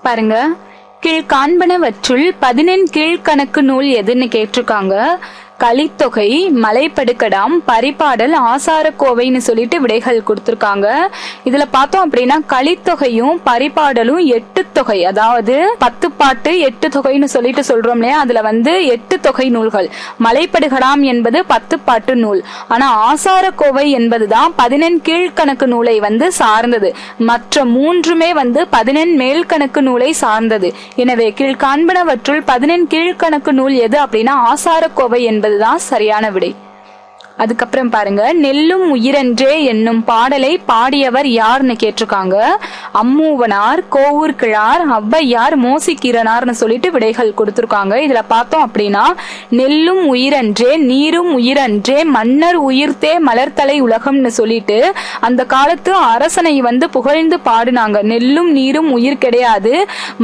பாருங்க, கீழ்காண்பனவற்றுள் 11 கீழ்கணக்கு நூல் எதுன்னு கேட்டிருக்காங்க. கலித்தொகை, மலைப்படுக்கடாம், பரிபாடல், ஆசாரக்கோவைன்னு சொல்லிட்டு விடைகள் கொடுத்திருக்காங்க. இதுல பார்த்தோம் அப்படின்னா கலித்தொகையும் பரிபாடலும் 8 தொகை, அதாவது 10 பாட்டு 8 தொகைன்னு சொல்லிட்டு சொல்றோம் இல்லையா, அதுல 8 தொகை நூல்கள். மலைப்படுகடாம் என்பது 10 பாட்டு நூல். ஆனா ஆசாரக்கோவை என்பதுதான் 11 கீழ்கணக்கு நூலை சார்ந்தது. மற்ற 3மே 11 மேல்கணக்கு நூலை சார்ந்தது. எனவே கீழ்காண்பனவற்றுள் 11 கீழ்கணக்கு நூல் எது அப்படின்னா ஆசாரக்கோவை என்பதுதான் சரியான விடை. அதுக்கப்புறம் பாருங்க, நெல்லும் உயிரன்றே என்னும் பாடலை பாடியவர் யாருன்னு கேட்டிருக்காங்க. அம்மூவனார், கோவூர் கிழார், ஔவையார், மோசிகீரனார்னு சொல்லிட்டு விடைகள் கொடுத்திருக்காங்க. இதுல பார்த்தோம் அப்படின்னா நெல்லும் உயிரன்றே, நீரும் உயிரன்றே, மன்னர் உயிர்த்தே மலர்தலை உலகம்னு சொல்லிட்டு அந்த காலத்து அரசனை புகழ்ந்து பாடினாங்க. நெல்லும் நீரும் உயிர் கிடையாது,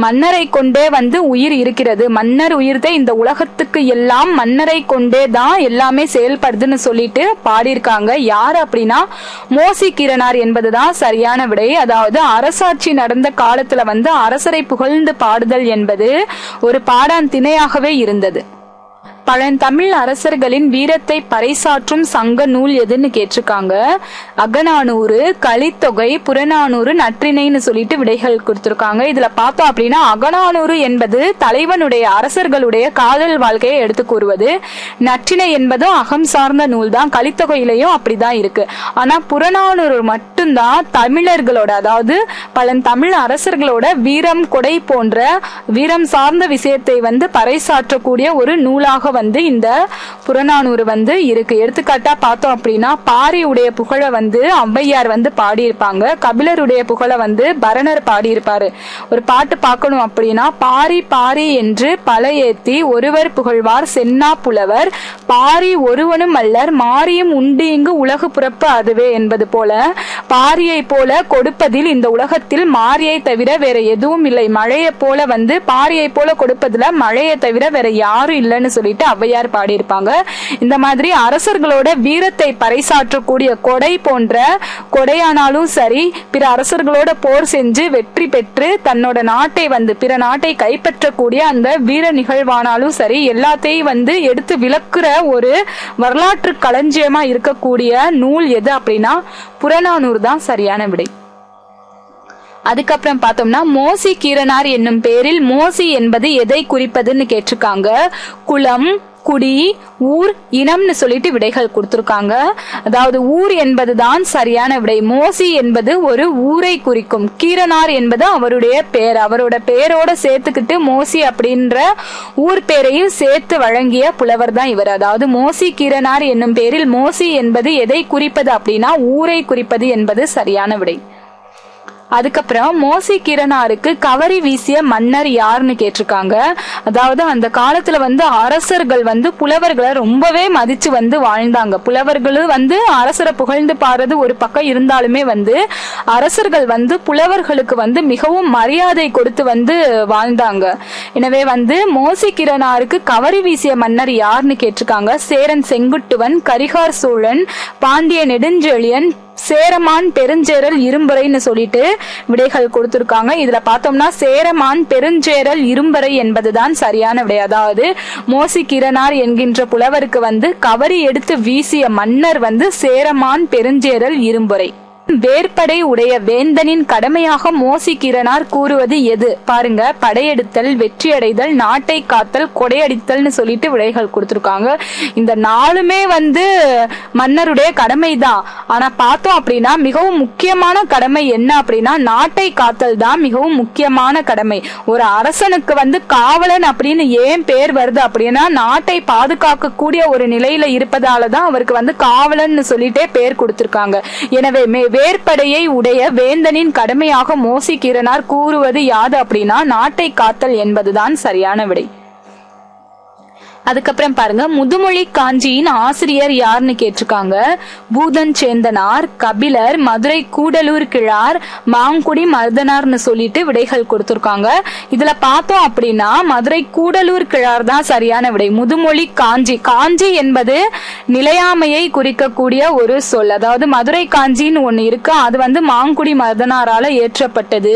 மன்னரை கொண்டே உயிர் இருக்கிறது. மன்னர் உயிர்த்தே இந்த உலகத்துக்கு எல்லாம் மன்னரை கொண்டே தான் எல்லாமே செயல்படுதுன்னு சொல்லி பாடியிருக்காங்க. யாரு அப்படின்னா மோசிகீரனார் என்பதுதான் சரியான விடை. அதாவது அரசாட்சி நடந்த காலத்துல அரசரை புகழ்ந்து பாடுதல் என்பது ஒரு பாடான் திணையாகவே இருந்தது. பழந்தமிழ் அரசர்களின் வீரத்தை பறைசாற்றும் சங்க நூல் எதுன்னு கேட்டிருக்காங்க. அகநானூறு, கலித்தொகை, புறநானூறு, நற்றிணைன்னு சொல்லிட்டு விடைகள் கொடுத்திருக்காங்க. இதுல பார்த்தோம் அப்படின்னா அகநானூறு என்பது தலைவனுடைய அரசர்களுடைய காதல் வாழ்க்கையை எடுத்து கூறுவது. நற்றிணை என்பதும் அகம் சார்ந்த நூல் தான். கலித்தொகையிலையும் அப்படிதான் இருக்கு. ஆனா புறநானூறு மட்டும்தான் தமிழர்களோட, அதாவது பழந்தமிழ் அரசர்களோட வீரம், கொடை போன்ற வீரம் சார்ந்த விஷயத்தை பறைசாற்றக்கூடிய ஒரு நூலாக இந்த புறநானூறு இருக்கு. எடுத்துக்காட்டா பார்த்தோம் அப்படின்னா பாரியுடைய புகழ ஔவையார் பாடியிருப்பாங்க. கபிலருடைய புகழ பரணர் பாடியிருப்பாரு. ஒரு பாட்டு பார்க்கணும் அப்படின்னா, பாரி பாரி என்று பல ஏத்தி ஒருவர் புகழ்வார் சென்னா புலவர், பாரி ஒருவனும் அல்லர் மாரியும் உண்டு இங்கு உலகு புறப்பு அதுவே என்பது போல பாரியை போல கொடுப்பதில் இந்த உலகத்தில் மாரியை தவிர வேற எதுவும் இல்லை. மழையை போல பாரியை போல கொடுப்பதுல மழையை தவிர வேற யாரும் இல்லைன்னு சொல்லிட்டு ஔவையார் பாடியிருப்பாங்க. இந்த மாதிரி அரசர்களோட வீரத்தை பறைசாற்றக்கூடிய கொடை போன்ற கொடையானாலும் சரி, பிற அரசர்களோட போர் செஞ்சு வெற்றி பெற்று தன்னோட நாட்டை பிற நாட்டை கைப்பற்றக்கூடிய அந்த வீர நிகழ்வானாலும் சரி, எல்லாத்தையும் எடுத்து விளக்குற ஒரு வரலாற்று களஞ்சியமா இருக்கக்கூடிய நூல் எது அப்படின்னா புறநானூறு தான் சரியான விடை. அதுக்கப்புறம் பார்த்தோம்னா மோசிகீரனார் என்னும் பெயரில் மோசி என்பது எதை குறிப்பதுன்னு கேட்டிருக்காங்க. குலம், குடி, ஊர், இனம்னு சொல்லிட்டு விடைகள் கொடுத்திருக்காங்க. அதாவது ஊர் என்பதுதான் சரியான விடை. மோசி என்பது ஒரு ஊரை குறிக்கும். கீரனார் என்பது அவருடைய பெயர். அவரோட பெயரோட சேர்த்துக்கிட்டு மோசி அப்படின்ற ஊர் பெயரையும் சேர்த்து வழங்கிய புலவர் தான் இவர். அதாவது மோசிகீரனார் என்னும் பெயரில் மோசி என்பது எதை குறிப்பது அப்படின்னா ஊரை குறிப்பது என்பது சரியான விடை. அதுக்கப்புறம் மோசிகீரனாருக்கு கவரி வீசிய மன்னர் யாருன்னு கேட்டிருக்காங்க. அதாவது அந்த காலத்துல அரசர்கள் புலவர்களை ரொம்பவே மதிச்சு வாழ்ந்தாங்க. புலவர்களும் அரசரை புகழ்ந்து பாடுறது ஒரு பக்கம் இருந்தாலுமே அரசர்கள் புலவர்களுக்கு மிகவும் மரியாதை கொடுத்து வாழ்ந்தாங்க. எனவே மோசிகீரனாருக்கு கவரி வீசிய மன்னர் யாருன்னு கேட்டிருக்காங்க. சேரன் செங்குட்டுவன், கரிகார் சோழன், பாண்டிய நெடுஞ்செழியன், சேரமான் பெருஞ்சேரல் இரும்பறைன்னு சொல்லிட்டு விடைகள் கொடுத்திருக்காங்க. இதுல பார்த்தோம்னா சேரமான் பெருஞ்சேரல் இரும்பறை என்பதுதான் சரியான விடை. அதாவது மோசிகீரனார் என்கின்ற புலவருக்கு கவரி எடுத்து வீசிய மன்னர் சேரமான் பெருஞ்சேரல் இரும்பறை. வேற்படை உடைய வேந்தனின் கடமையாக மோசிகீரனார் கூறுவது எது? பாருங்க, படையெடுத்தல், வெற்றியடைதல், நாட்டை காத்தல், கொடையடித்தல்னு சொல்லிட்டு விடைகள் கொடுத்திருக்காங்க. இந்த நாலுமே மன்னருடைய கடமை தான். ஆனா பார்த்தோம் அப்படின்னா மிகவும் முக்கியமான கடமை என்ன அப்படின்னா நாட்டை காத்தல் தான் மிகவும் முக்கியமான கடமை. ஒரு அரசனுக்கு காவலன் அப்படின்னு ஏன் பேர் வருது அப்படின்னா நாட்டை பாதுகாக்க கூடிய ஒரு நிலையில இருப்பதாலதான் அவருக்கு காவலன் சொல்லிட்டே பேர் கொடுத்திருக்காங்க. எனவே வேற்படையை உடைய வேந்தனின் கடமையாக மோசிகீரனார் கூறுவது யாது அப்படின்னா நாட்டை காத்தல் என்பதுதான் சரியான விடை. அதுக்கப்புறம் பாருங்க, முதுமொழி காஞ்சியின் ஆசிரியர் யாருன்னு கேட்டிருக்காங்க. பூதன் சேந்தனார், கபிலர், மதுரை கூடலூர் கிழார், மாங்குடி மருதனார்னு சொல்லிட்டு விடைகள் கொடுத்திருக்காங்க. இதுல பார்த்தோம் அப்படின்னா மதுரை கூடலூர் கிழார் தான் சரியான விடை. முதுமொழி காஞ்சி, காஞ்சி என்பது நிலையாமையை குறிக்கக்கூடிய ஒரு சொல். அதாவது மதுரை காஞ்சின்னு ஒண்ணு இருக்கு, அது மாங்குடி மருதனாரால ஏற்றப்பட்டது.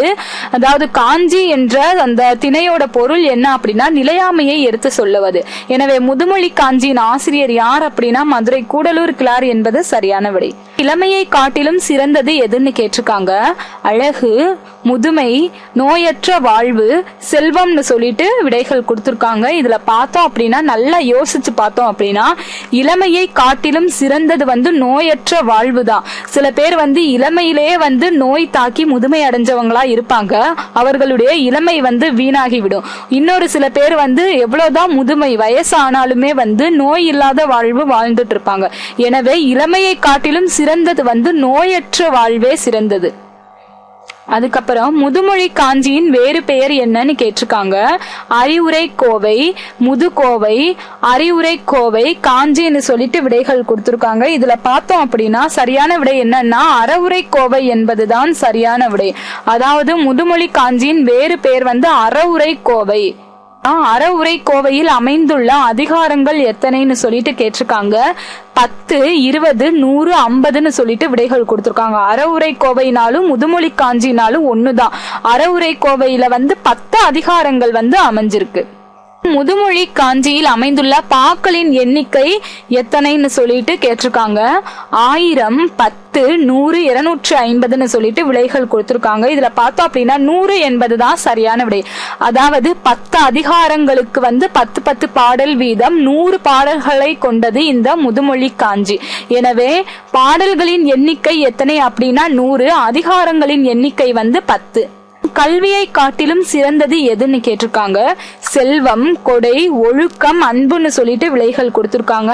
அதாவது காஞ்சி என்ற அந்த திணையோட பொருள் என்ன அப்படின்னா நிலையாமையை எடுத்து சொல்லுவது. எனவே முதுமொழி காஞ்சியின் ஆசிரியர் யார் அப்படின்னா மதுரை கூடலூர் கிழார் என்பது சரியான விடை. இளமையை காட்டிலும் சிறந்தது எதுன்னு கேட்டிருக்காங்க. அழகு, முதுமை, நோயற்ற வாழ்வு, செல்வம்னு சொல்லிட்டு விடைகள் கொடுத்திருக்காங்க. இதுல பார்த்தோம் அப்படின்னா நல்லா யோசிச்சு பார்த்தோம் அப்படின்னா இளமையை காட்டிலும் சிறந்தது நோயற்ற வாழ்வு தான். சில பேர் இளமையிலேயே நோய் தாக்கி முதுமை அடைஞ்சவங்களா இருப்பாங்க, அவர்களுடைய இளமை வீணாகி விடும். இன்னொரு சில பேர் எவ்வளவுதான் முதுமை வயசானாலுமே நோய் இல்லாத வாழ்வு வாழ்ந்துட்டு இருப்பாங்க. எனவே இளமையை காட்டிலும் சிறந்தது நோயற்ற வாழ்வே சிறந்தது. அதுக்கப்புறம் முதுமொழி காஞ்சியின் வேறு பெயர் என்னன்னு கேட்டிருக்காங்க. அறிவுரை கோவை, முதுகோவை, அறிவுரை கோவை, காஞ்சின்னு சொல்லிட்டு விடைகள் கொடுத்திருக்காங்க. இதுல பார்த்தோம் அப்படின்னா சரியான விடை என்னன்னா அறவுரை கோவை என்பதுதான் சரியான விடை. அதாவது முதுமொழி காஞ்சியின் வேறு பெயர் அறவுரை கோவை. அறவுரை கோவையில் அமைந்துள்ள அதிகாரங்கள் எத்தனைன்னு சொல்லிட்டு கேட்டிருக்காங்க. 10, 20, 100, 50ன்னு சொல்லிட்டு விடைகள் கொடுத்திருக்காங்க. அறவுரை கோவைனாலும் முதுமொழி காஞ்சினாலும் ஒண்ணுதான். அறவுரை கோவையில 10 அதிகாரங்கள் அமைஞ்சிருக்கு. முதுமொழி காஞ்சியில் அமைந்துள்ள பாக்களின் எண்ணிக்கை எத்தனைன்னு சொல்லிட்டு கேட்டிருக்காங்க. 1000, 10, 100, 250ன்னு சொல்லிட்டு விடைகள் கொடுத்திருக்காங்க. இதுல பார்த்தோம் அப்படின்னா 100 என்பதுதான் சரியான விடை. அதாவது 10 அதிகாரங்களுக்கு 10 பாடல் வீதம் 100 பாடல்களை கொண்டது இந்த முதுமொழி காஞ்சி. எனவே பாடல்களின் எண்ணிக்கை எத்தனை அப்படின்னா 100, அதிகாரங்களின் எண்ணிக்கை 10. கல்வியை காட்டிலும் சிறந்தது எதுன்னு கேட்டிருக்காங்க. செல்வம், கொடை, ஒழுக்கம், அன்புன்னு சொல்லிட்டு விடைகள் கொடுத்திருக்காங்க.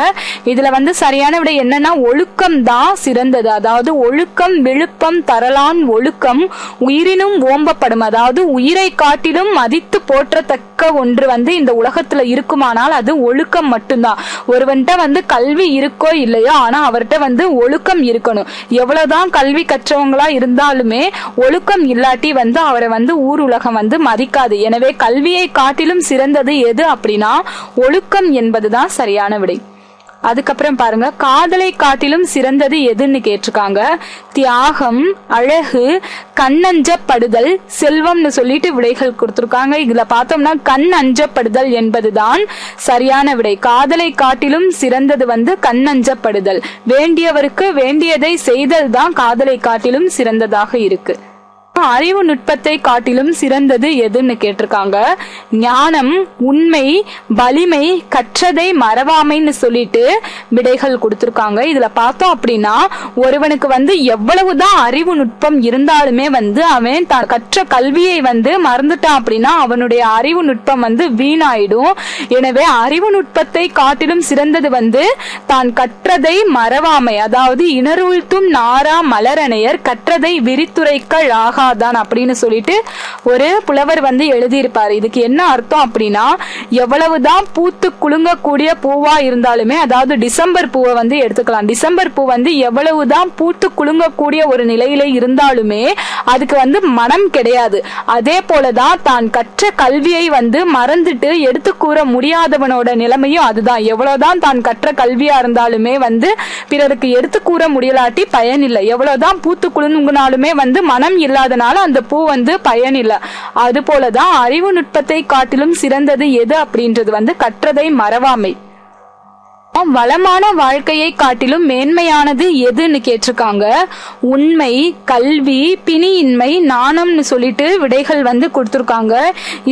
இதுல சரியான விடை என்னன்னா ஒழுக்கம் தான் சிறந்தது. அதாவது ஒழுக்கம் விழுப்பம் தரலான் ஒழுக்கம் உயிரினும் ஓம்பப்படும். அதாவது உயிரை காட்டிலும் மதித்து போற்றத்தக்க ஒன்று இந்த உலகத்துல இருக்குமானால் அது ஒழுக்கம் மட்டும்தான். ஒருவன்ட்ட கல்வி இருக்கோ இல்லையோ, ஆனா அவர்கிட்ட ஒழுக்கம் இருக்கணும். எவ்வளவுதான் கல்வி கற்றவங்களா இருந்தாலுமே ஒழுக்கம் இல்லாட்டி அவரை ஊர் உலகம் மதிக்காது. எனவே கல்வியை காட்டிலும் சிறந்தது எது அப்படின்னா ஒழுக்கம் என்பதுதான் சரியான விடை. அதுக்கப்புறம் பாருங்க, காதலை காட்டிலும் சிறந்தது எதுன்னு கேட்டிருக்காங்க. தியாகம், அழகு, கண்ணஞ்சப்படுதல், செல்வம்னு சொல்லிட்டு விடைகள் கொடுத்திருக்காங்க. இதுல பார்த்தோம்னா கண் அஞ்சப்படுதல் என்பதுதான் சரியான விடை. காதலை காட்டிலும் சிறந்தது கண்ணஞ்சப்படுதல். வேண்டியவருக்கு வேண்டியதை செய்தல் தான் காதலை காட்டிலும் சிறந்ததாக இருக்கு. அறிவு நுட்பத்தை காட்டிலும் சிறந்தது எதுன்னு கேட்டிருக்காங்க. ஞானம், உண்மை, வலிமை, கற்றதை மறவாமைன்னு சொல்லிட்டு விடைகள் கொடுத்திருக்காங்க. இதுல பார்த்தோம் அப்படின்னா ஒருவனுக்கு எவ்வளவுதான் அறிவு நுட்பம் இருந்தாலுமே அவன் தான் கற்ற கல்வியை மறந்துட்டான் அப்படின்னா அவனுடைய அறிவு நுட்பம் வீணாயிடும். எனவே அறிவு நுட்பத்தை காட்டிலும் சிறந்தது தான் கற்றதை மறவாமை. அதாவது இணருழ்த்தும் நாரா மலரணையர் கற்றதை விரித்துரைக்கள் ஆகா தான் அப்படின்னு சொல்லிட்டு ஒரு புலவர் எழுதியிருப்பாரு. இதுக்கு என்ன அர்த்தம் அப்படின்னா எவ்வளவுதான் பூத்து குலுங்கக்கூடிய பூவா இருந்தாலுமே, அதாவது டிசம்பர் பூவை எடுத்துக்கலாம். டிசம்பர் பூ எவ்வளவுதான் பூத்து குலுங்கக்கூடிய ஒரு நிலையில இருந்தாலுமே அதுக்கு மனம் கிடையாது. அதே போலதான் தான் கற்ற கல்வியை மறந்துட்டு எடுத்து கூற முடியாதவனோட நிலைமையும் அதுதான். எவ்வளவுதான் தான் கற்ற கல்வியா இருந்தாலுமே பிறருக்கு எடுத்து கூற முடியலாட்டி பயன் இல்லை. எவ்வளவுதான் பூத்து குலுங்கினாலுமே மனம் இல்லாத அந்த பூ பயனில்லை. அது போலதான் அறிவு நுட்பத்தை காட்டிலும் சிறந்தது எது அப்படின்றது கற்றதை மறவாமை. வளமான வாழ்க்கையை காட்டிலும் மேன்மையானது எதுன்னு கேட்டிருக்காங்க. உண்மை, கல்வி, பிணியின்மை, நாணம்னு சொல்லிட்டு விடைகள் கொடுத்திருக்காங்க.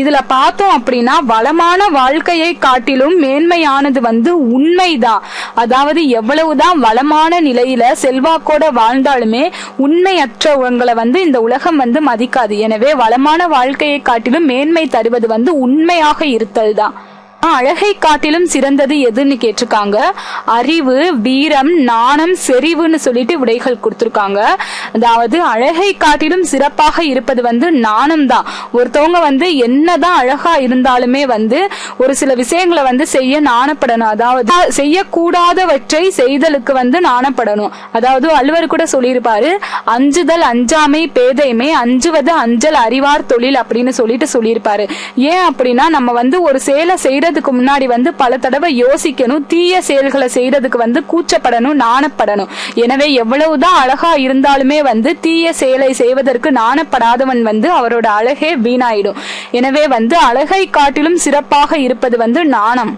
இதுல பார்த்தோம் அப்படின்னா வளமான வாழ்க்கையை காட்டிலும் மேன்மையானது உண்மைதான். அதாவது எவ்வளவுதான் வளமான நிலையில செல்வாக்கோட வாழ்ந்தாலுமே உண்மையற்றவங்களை இந்த உலகம் மதிக்காது. எனவே வளமான வாழ்க்கையை காட்டிலும் மேன்மை தருவது உண்மையாக இருத்தல் தான். அழகை காட்டிலும் சிறந்தது எதுன்னு கேட்டிருக்காங்க. அறிவு, வீரம், நாணம், செறிவுன்னு சொல்லிட்டு விடைகள் கொடுத்திருக்காங்க. அதாவது அழகை காட்டிலும் சிறப்பாக இருப்பது நாணம் தான். ஒருத்தவங்க என்னதான் அழகா இருந்தாலுமே ஒரு சில விஷயங்களை செய்ய நாணப்படணும். அதாவது செய்யக்கூடாதவற்றை செய்தலுக்கு நாணப்படணும். அதாவது வள்ளுவர் கூட சொல்லியிருப்பாரு, அஞ்சுதல் அஞ்சாமை பேதைமை, அஞ்சுவது அஞ்சல் அறிவார் தொழில் அப்படின்னு சொல்லியிருப்பாரு. ஏன் அப்படின்னா நம்ம ஒரு செயலை செய்யறதுக்கு முன்னாடி பல தடவை யோசிக்கணும். தீய செயல்களை செய்யறதுக்கு கூச்சப்படணும், நாணப்படணும். எனவே எவ்வளவுதான் அழகா இருந்தாலுமே தீய செயலை செய்வதற்கு நாணப்படாதவன் அவரோட அழகே வீணாயிடும். எனவே அழகை காட்டிலும் சிறப்பாக இருப்பது நாணம்.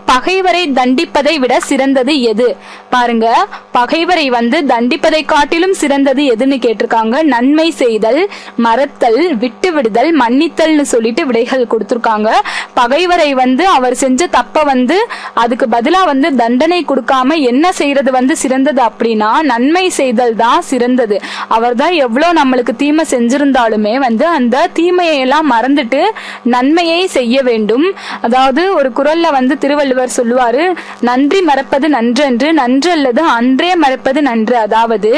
பகைவரை தண்டிப்பதை விட சிறந்தது எது? பாருங்க, பகைவரை தண்டிப்பதை காட்டிலும் சிறந்தது எதுன்னு கேட்டிருக்காங்க. நன்மை செய்தல், மறத்தல், விட்டு விடுதல், மன்னித்தல்னு சொல்லிட்டு விடைகள் கொடுத்திருக்காங்க. பகைவரை அவர் செஞ்ச தப்ப அதுக்கு பதிலா தண்டனை கொடுக்காம என்ன செய்யறது சிறந்தது அப்படின்னா நன்மை செய்தல் தான் சிறந்தது. அவர் தான் எவ்வளவு நம்மளுக்கு தீமை செஞ்சிருந்தாலுமே அந்த தீமையை எல்லாம் மறந்துட்டு நன்மையை செய்ய வேண்டும். அதாவது ஒரு குறள்ல திருவள்ளுவர் சொல்லுவாரு, நன்றி மறப்பது நன்றன்று, நன்று அல்லது அன்றே மறப்பது நன்று. அதாவது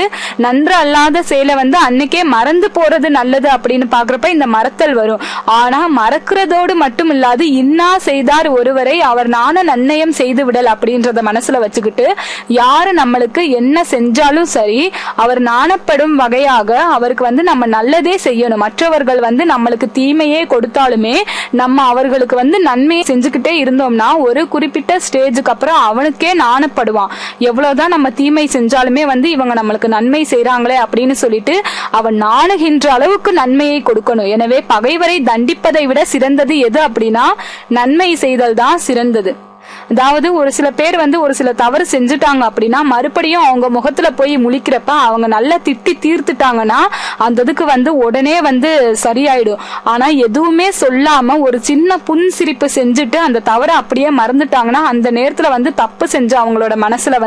நன்று அல்லாத செயலை அன்னைக்கே மறந்து போறது நல்லது அப்படின்னு பாக்குறப்ப இந்த மறத்தல் வரும். ஆனா மறக்கிறதோடு மட்டும் இல்லாது இன்னா செய்தார் ஒருவரை அவர் நாண நன்னயம் செய்து விடல் அப்படின்றத மனசுல வச்சுக்கிட்டு யாரு நம்மளுக்கு என்ன செஞ்சாலும் சரி அவர் நாணப்படும் வகையாக அவருக்கு நம்ம நல்லதே செய்யணும். மற்றவர்கள் நம்மளுக்கு தீமையே கொடுத்தாலுமே நம்ம அவர்களுக்கு நன்மையை செஞ்சுக்கிட்டே இருந்தோம்னா ஒரு குறிப்பிட்ட ஸ்டேஜுக்கு அப்புறம் அவனுக்கே நாணப்படுவான். எவ்வளவுதான் நம்ம தீமை செஞ்சாலுமே இவங்க நம்மளுக்கு நன்மை செய்யறாங்களே அப்படின்னு சொல்லிட்டு அவன் நாணுகின்ற அளவுக்கு நன்மையை கொடுக்கணும். எனவே பகைவரை தண்டிப்பதை விட சிறந்தது எது அப்படின்னா நன்மை செய்தல் தான் சிறந்தது. அதாவது ஒரு சில பேர் ஒரு சில தவறு செஞ்சுட்டாங்க அப்படின்னா மறுபடியும் அவங்க முகத்துல போய் முழிக்கிறப்ப அவங்க நல்லா திட்டி தீர்த்துட்டாங்கன்னா அந்த இதுக்கு உடனே சரியாயிடும். ஆனா எதுவுமே சொல்லாம ஒரு சின்ன புன் சிரிப்பு செஞ்சுட்டு அந்த தவறை அப்படியே மறந்துட்டாங்கன்னா அந்த நேரத்துல தப்பு செஞ்சு அவங்களோட மனசுல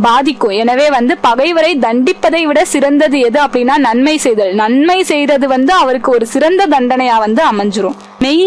பாதிக்கும். எனவே பகைவரை தண்டிப்பதை விட சிறந்தது எது அப்படின்னா நன்மை செய்தல். நன்மை செய்யறது அவருக்கு ஒரு சிறந்த தண்டனையா அமைஞ்சிரும். மெய்